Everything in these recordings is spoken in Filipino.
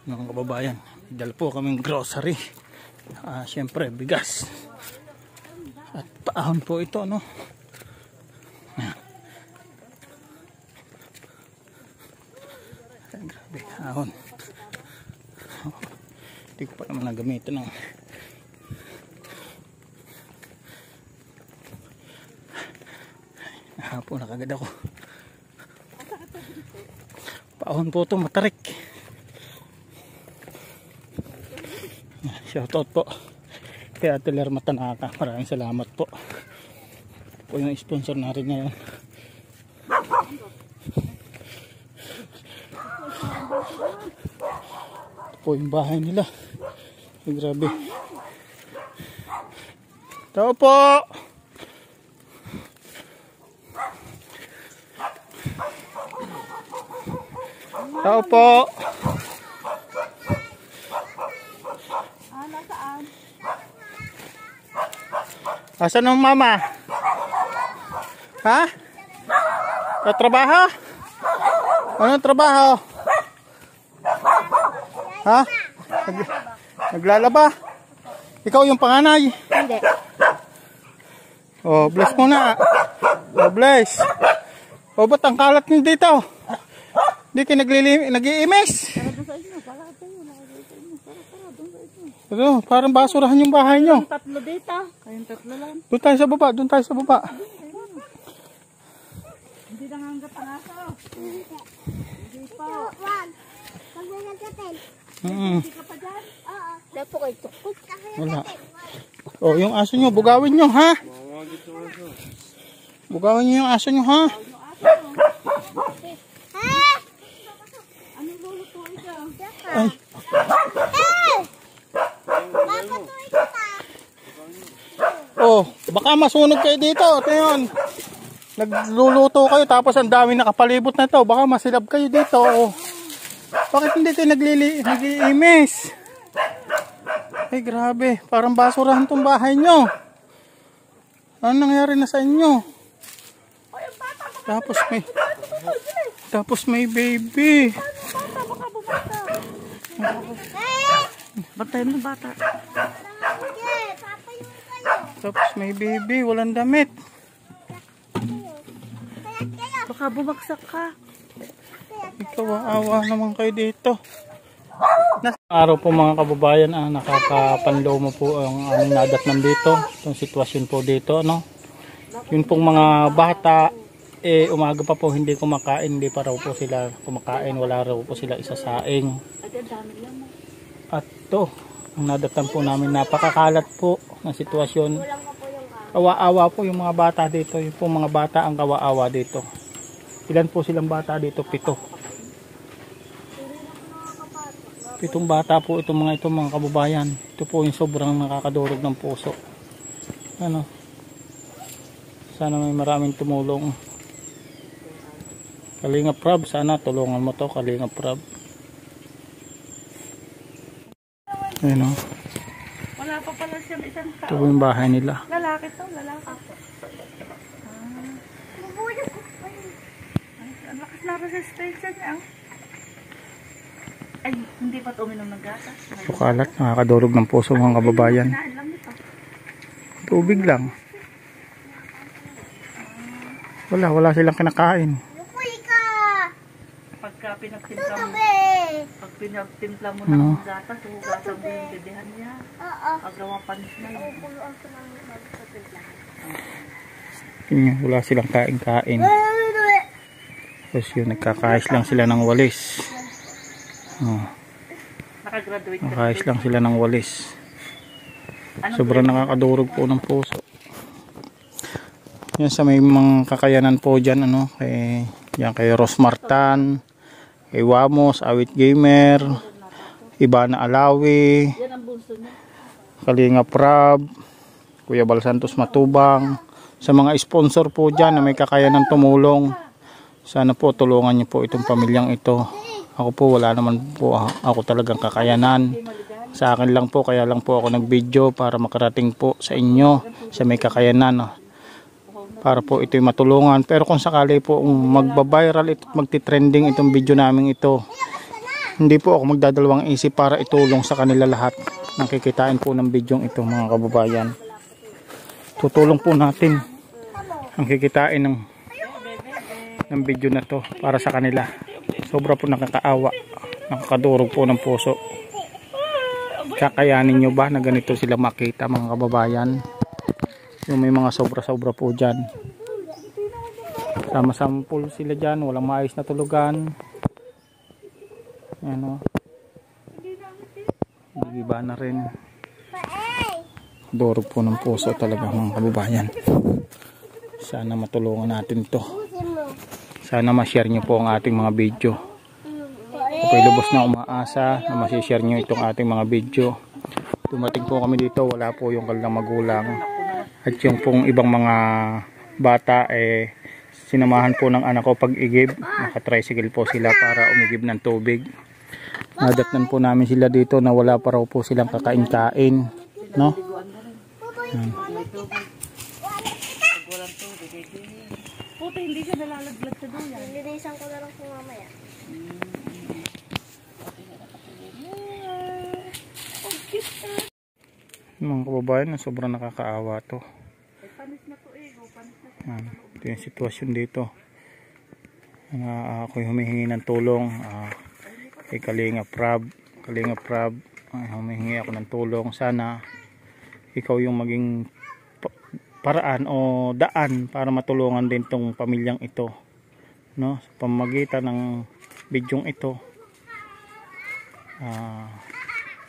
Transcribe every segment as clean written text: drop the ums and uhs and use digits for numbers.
Mga kababayan, dala po kaming grocery. Siyempre bigas at paahon po ito, no? Grabe, ahon. Hindi ko pa naman nagamitin ng hapon na kagad ako. Paahon po ito, matarik. Shoutout po kay Ate Lerma Tanaka. Maraming salamat po. Ito po yung sponsor natin ngayon. Ito po yung bahay nila. Ay, grabe. Tao po! Tao po! Asan ang mama? Ha? Trabaho? Anong trabaho? Ha? Naglalaba? Ikaw yung panganay? Hindi. Oh, bless muna. Oh, bless. Oh, ba't ang kalat nyo dito? Hindi kayo nag-iimis? Ano, parang basurahan yung bahay nyo. Kayong tatlo dito. Kayong tatlo lang. Doon tayo sa baba, doon tayo sa baba. Hindi nanganggap ang aso. Hindi pa. Hindi ka pa dyan? Oo. Dapo kayo tukot. Wala. Oh, yung aso nyo, bugawin nyo, ha? Bugawin nyo yung aso nyo, ha? Anong lulutuin ka? Ay. Oh, baka masunog kayo dito. Ito yun. Nagluluto kayo tapos ang dami nakapalibot na to. Baka masilab kayo dito. Oh. Bakit hindi kayo nag-iimis? Ay, grabe. Parang basurahan tong bahay nyo. Ano nangyari na sa inyo? Tapos may baby. Bantayan mo bata. Tapos may baby, walang damit. Baka bumagsak ka. Ikaw, awa naman kayo dito. Araw po mga kababayan, nakakapanlomo po ang aming nadatnan dito. Itong sitwasyon po dito, no? Yun pong mga bata, umaga pa po hindi kumakain, hindi pa raw po sila kumakain, wala raw po sila isasaing. At to, ang nadatnan po namin, napakakalat po ng sitwasyon. Kawa-awa po yung mga bata dito. Yung po mga bata ang kawa-awa dito. Ilan po silang bata dito? 7. 7 bata po itong mga kababayan. Ito po yung sobrang nakakadurog ng puso. Ano? Sana may maraming tumulong. Kalingap Prab, sana tulungan mo to, Kalingap Prab. Ayun, o. Wala pa pala siya isang tao. Ito po yung bahay nila. Lalaki to, lalaki. Ang lakas na resistensya niya. Ay, hindi pa uminom ng gatas. Sukalat, nakakadurog ng puso mga kababayan. Tubig lang. Wala silang kinakain. Pagka pinagtimpla mo ng gatas, hugasan mo yung bibihan niya. Paggawa panis na yun. Wala silang kain-kain. Tapos yun, nagkakais lang sila ng walis. Nakakais lang sila ng walis. Sobrang nakakadurog po ng puso. Yan sa may mga kakayanan po dyan, kay Rosmartan, kay Wamos, Awit Gamer, Ibana Alawi, Kalingap Prab, Kuya Bal Santos Matubang, sa mga sponsor po dyan na may kakayanan tumulong. Sana po tulungan niyo po itong pamilyang ito. Ako po wala naman po ako talagang kakayanan. Sa akin lang po, kaya lang po ako nag-video para makarating po sa inyo sa may kakayanan. Para po ito'y matulungan. Pero kung sakali po magbabiral at magti-trending itong video namin ito, hindi po ako magdadalawang isip para itulong sa kanila lahat. Nakikitain po ng bidyong ito mga kababayan. Tutulong po natin ang kikitain ng video na to para sa kanila. Sobra po nakakaawa, nakakadurog po ng puso. Kakayanin nyo ba na ganito sila makita mga kababayan? Yung may mga sobra-sobra po dyan. Sama-sama po sila dyan, walang maayos na tulugan. Ayan o. Gigiba na rin. Durog po ng puso talaga mga kababayan. Sana matulungan natin to. Sana ma-share nyo po ang ating mga video. Okay, lubos na umaasa na ma-share nyo itong ating mga video. Dumating po kami dito, wala po yung kanilang magulang. At yung pong ibang mga bata sinamahan po ng anak ko pag-igib. Naka-tricycle po sila para umigib ng tubig. Nadatnan po namin sila dito na wala pa raw po silang kakain-kain. No? Puto, hindi siya nalalaglag sa doon. Linisan ko na lang kung mamaya. Mga kababayan, sobrang nakakaawa to. Ito yung sitwasyon dito. Ako'y humihingi ng tulong kay Kalinga Prab. Humihingi ako ng tulong. Sana ikaw yung maging paraan o daan para matulungan din tong pamilyang ito, no? Sa pamamagitan ng bidyong ito,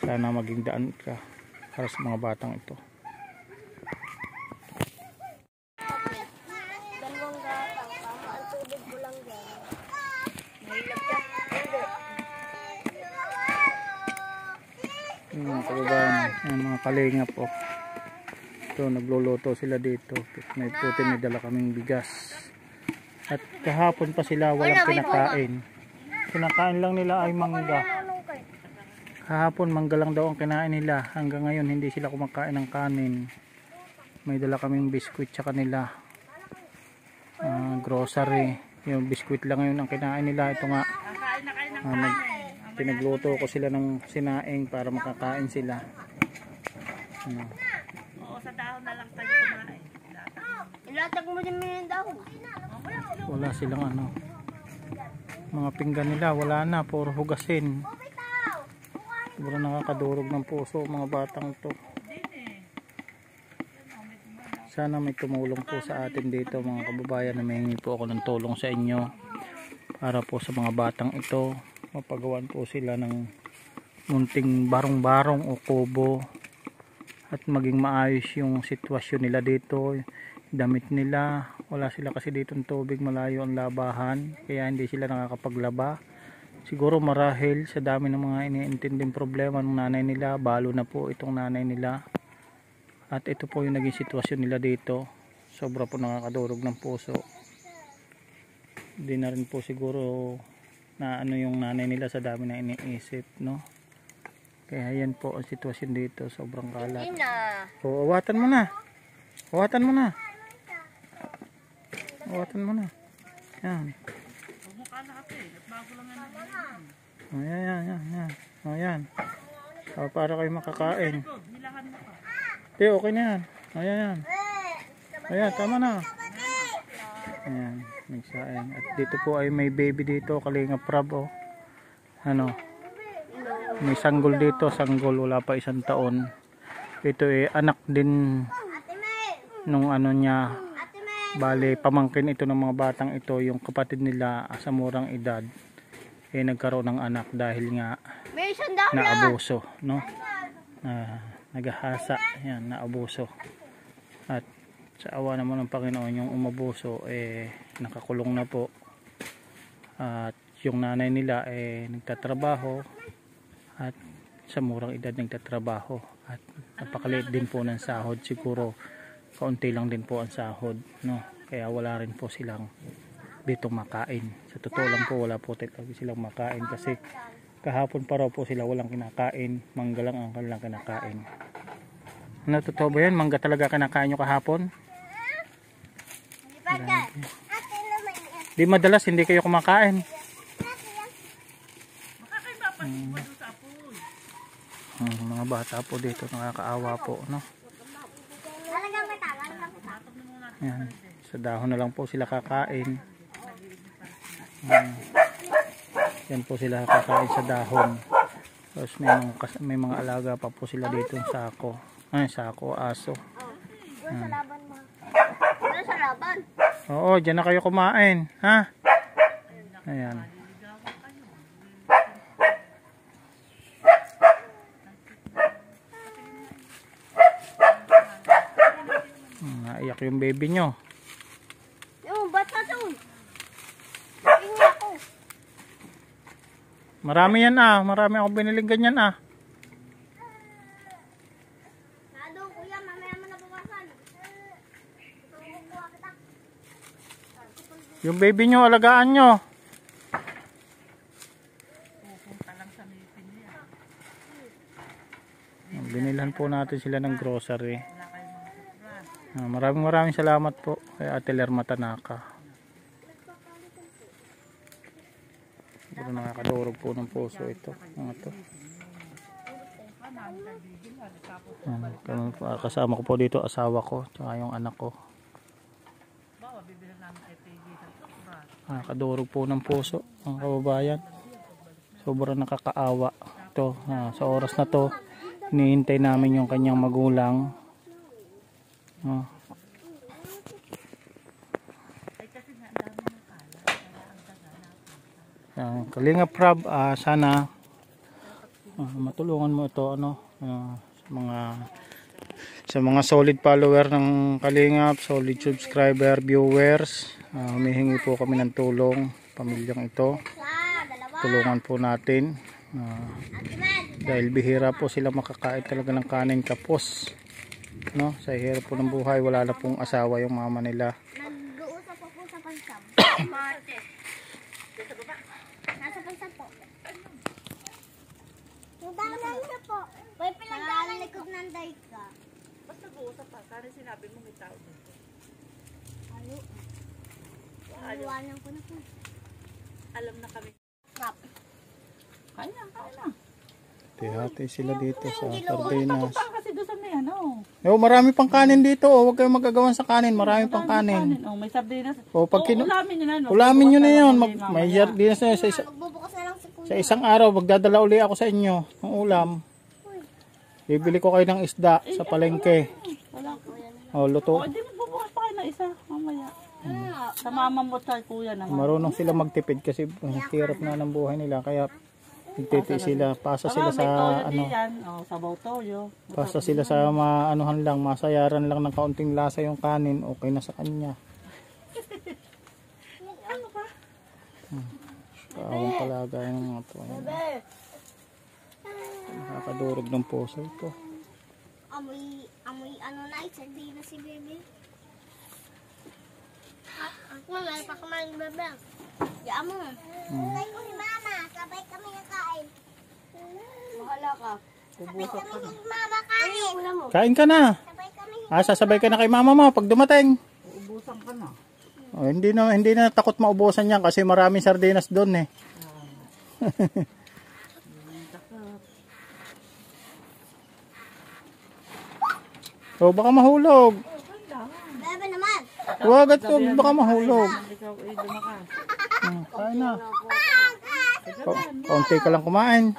sana maging daan ka para sa mga batang ito. Dalawang gatang, tama ang tubig ko lang dyan. Mga kababayan, mga Kalinga po. Ito, nagluluto sila dito. May dala kaming bigas. At kahapon pa sila walang kinakain. Kinakain lang nila ay mangga. Kahapon mangga lang daw ang kinain nila. Hanggang ngayon hindi sila kumakain ng kanin. May dala kaming biskwit sa kanila. Grocery. Yung biskwit lang ngayon ang kinain nila. Ito nga. Pinagluto ko sila ng sinaing para makakain sila. Oo, sa dahon na lang tayo kumain. Ilatag mo din yung dahon. Wala silang mga pinggan nila, wala na, puro hugasin. Sobrang nakakadurog ng puso mga batang to. Sana may tumulong po sa atin dito mga kababayan. Namingi po ako ng tulong sa inyo para po sa mga batang ito. Mapagawan po sila ng munting barong-barong o kubo at maging maayos yung sitwasyon nila dito, damit nila. Wala sila kasi dito ng tubig, malayo ang labahan, kaya hindi sila nakakapaglaba. Siguro marahil sa dami ng mga iniintinding problema ng nanay nila, balo na po itong nanay nila. At ito po yung naging sitwasyon nila dito. Sobra po nakakadurog ng puso. Hindi na rin po siguro na yung nanay nila sa dami na iniisip, no? Kaya yan po ang sitwasyon dito, sobrang kalat. O, awatan mo na. Awatan mo na. Awatan mo na. Yan. Ayan. Ayan. O, para kayo makakain. Okay na yan. Ayan. Ayan, tama na. Ayan. Nagsaing. At dito po ay may baby dito, Kalinga Prab, oh. May sanggol dito, sanggol, wala pa 1 taon. Ito anak din nung niya, bale pamangkin ito ng mga batang ito, yung kapatid nila sa murang edad nagkaroon ng anak dahil nga naabuso, no? Nagahasa, yan, naabuso. At sa awa naman ng Panginoon, yung umabuso nakakulong na po. At yung nanay nila nagtatrabaho at sa murang edad nagtatrabaho at napakaliit din po ng sahod, siguro kaunti lang din po ang sahod, no? Kaya wala rin po silang dito makain. Sa totoo lang po, wala po talaga silang makain kasi kahapon pa raw po sila walang kinakain, mangga lang ang kanilang kinakain. Totoo ba yan? Mangga talaga kinakain nyo kahapon? Di madalas hindi kayo kumakain. Mga bata po dito nakakaawa po, no? Ayan, sa dahon na lang po sila kakain. Yan po sila kakain sa dahon. Tapos may mga alaga pa po sila dito sa sako. Ay, sako, aso. Doon sa laban mo. Doon sa laban. Oo, dyan na kayo kumain, ha? Ayan. Naiyak yung baby nyo. Yung bata doon. Hindi ako. Marami yan marami ako biniling ganyan Nado, kuya, mamaya mo na bukasan. Kukuha kita. Yung baby nyo, alagaan nyo. Binilhan po natin sila ng grocery. Maraming salamat po kay Ate Lerma Tanaka. Pero nakakadurog po ng puso ito. Kasama ko po dito asawa ko at yung anak ko. Nakakadurog po ng puso mga kababayan. Sobrang nakakaawa. Ito, sa oras na to, hinihintay namin yung kanyang magulang. Kalinga Prab, sana matulungan mo ito sa mga solid follower ng Kalingap, solid subscriber, viewers. Humihingi po kami ng tulong, pamilyang ito. Tulungan po natin dahil bihira po sila makakain talaga ng kanin kapos. No, sa hirap po ng buhay, wala na pong asawa yung mama nila. Nag-uusap ako sa pansam. Nasa pansam po. Yung dalan niya po. May pinagdalan likod ng dayka. Basta nag-uusap pa. Kaya sinabi mo may tao dito. Ayo. Iwanan ko na po. Alam na kami. Rap. Kaya na. Hati-hati sila dito sa sardinas. Kasi doon sa may Marami pang kanin dito. Huwag kayong magagawan sa kanin. Marami pang kanin. May sardinas. Ulamin nyo na. Ulamin nyo na yun. May sardinas na yun. Magbubukas na lang si kuya. Sa isang araw, magdadala uli ako sa inyo ng ulam. Bibili ko kayo ng isda sa palengke. Luto. Hindi mo bubukas pa kayo na isa mamaya. Sa mama mo at kuya naman. Marunong sila magtipid kasi hirap na ng buhay nila. Kaya nagtiti sila, pasa sila sa sabaw toyo. Pasa sila sa maanuhan lang, masayaran lang ng kaunting lasa yung kanin, okay na sa kanya. Ano ba? Kaawang palagay ng mga to. Nakakadurog ng puso ito. Amoy na, hindi na si bebe. Ako na, pakamain bebe. Diyan mo. Sabay ko si mama, sabay kami nakain. Bahala ka. Sabay kami ni mama kain. Kain ka na. Sabay kami. Sasabay ka na kay mama mo pag dumating. Uubusan ka na. Hindi na takot maubusan yan kasi maraming sardinas doon eh. Baka mahulog. Bebe naman. Huwag at baka mahulog. Kain na. Kaunti ka lang kumain.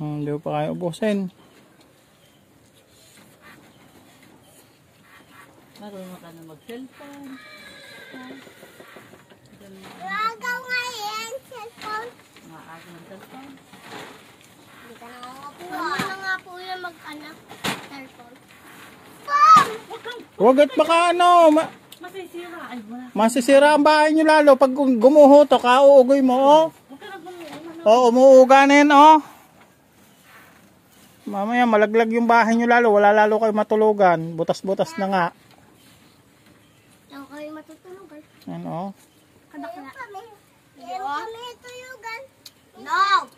Hindi pa kayo ubusin. Marunong ka na mag-cellphone. Agaw nga yan, cellphone. Maaga ng cellphone. Hindi ka na nga po yan mag-anak, cellphone. Huwag at baka Masisira. Ay, wala. masisira ang bahay nyo lalo pag gumuho to, kauugoy mo umuuga na yan mamaya malaglag yung bahay nyo lalo, wala lalo kayo matulugan, butas-butas na nga. Saan kayo matutulugan? Ano? Kami. Kami tulugan. No!